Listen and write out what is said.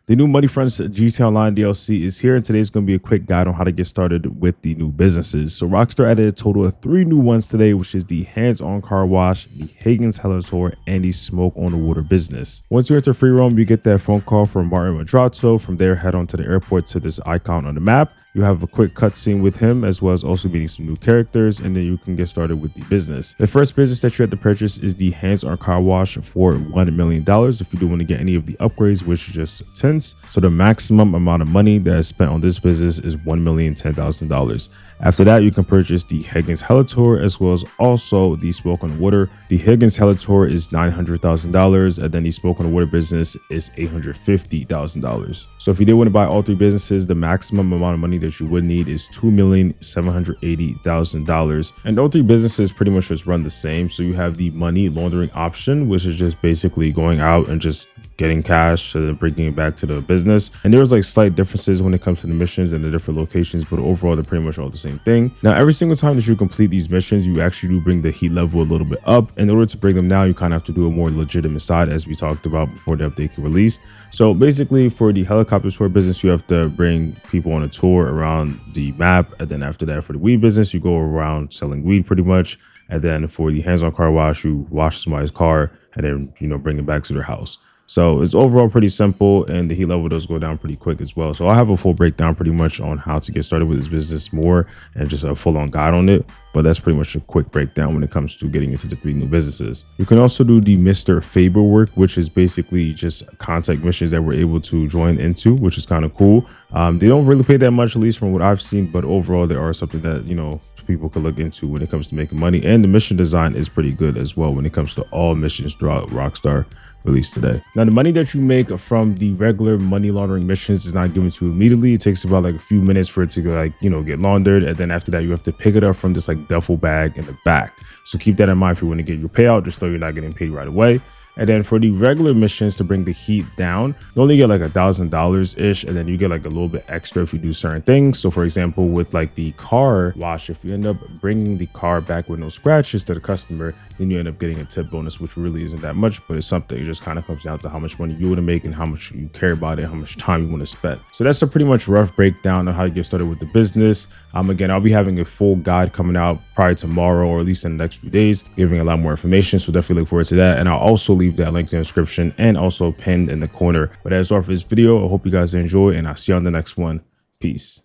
The new Money Friends GTA Online DLC is here, and today's going to be a quick guide on how to get started with the new businesses. So Rockstar added a total of 3 new ones today, which is the Hands-On Car Wash, the Higgins Hella Tour, and the Smoke on the Water business. Once you enter free roam, you get that phone call from Martin Madrazo. From there, head on to the airport to this icon on the map. You have a quick cutscene with him, as well as also meeting some new characters, and then you can get started with the business. The first business that you have to purchase is the Hands-On Car Wash for $1 million if you do want to get any of the upgrades, which is just tints. So the maximum amount of money that is spent on this business is $1,010,000. After that, you can purchase the Higgins Hella Tour, as well as also the Smoke on the Water. The Higgins Hella Tour is $900,000, and then the Smoke on the Water business is $850,000. So if you did want to buy all 3 businesses, the maximum amount of money that you would need is $2,780,000. And all 3 businesses pretty much just run the same. So you have the money laundering option, which is just basically going out and just getting cash and then bringing it back to the business. And there's like slight differences when it comes to the missions and the different locations, but overall they're pretty much all the same thing. Now, every single time that you complete these missions, you actually do bring the heat level a little bit up. In order to bring them down, you kind of have to do a more legitimate side, as we talked about before the update get released. So basically, for the helicopter tour business, you have to bring people on a tour around the map, and then after that, for the weed business, you go around selling weed pretty much. And then for the Hands-On Car Wash, you wash somebody's car and then bring it back to their house. So it's overall pretty simple, and the heat level does go down pretty quick as well. So I have a full breakdown pretty much on how to get started with this business more, and just a full-on guide on it. But that's pretty much a quick breakdown when it comes to getting into the 3 new businesses. You can also do the Mr. Faber work, which is basically just contact missions that we're able to join into, which is kind of cool. They don't really pay that much, at least from what I've seen, but overall they are something that, people could look into when it comes to making money. And the mission design is pretty good as well when it comes to all missions throughout Rockstar released today. Now, the money that you make from the regular money laundering missions is not given to you immediately. It takes about like a few minutes for it to get laundered, and then after that you have to pick it up from this like duffel bag in the back. So keep that in mind if you want to get your payout. Just know you're not getting paid right away. And then for the regular missions to bring the heat down, you only get like $1,000 ish, and then you get like a little bit extra if you do certain things. So for example, with like the car wash, if you end up bringing the car back with no scratches to the customer, then you end up getting a tip bonus, which really isn't that much, but it's something. It just kind of comes down to how much money you want to make and how much you care about it, how much time you want to spend. So that's a pretty much rough breakdown of how to get started with the business. Again, I'll be having a full guide coming out probably tomorrow, or at least in the next few days, giving a lot more information. So definitely look forward to that. And I'll also leave that link in the description and also pinned in the corner. But as all for this video, I hope you guys enjoy, and I'll see you on the next one. Peace.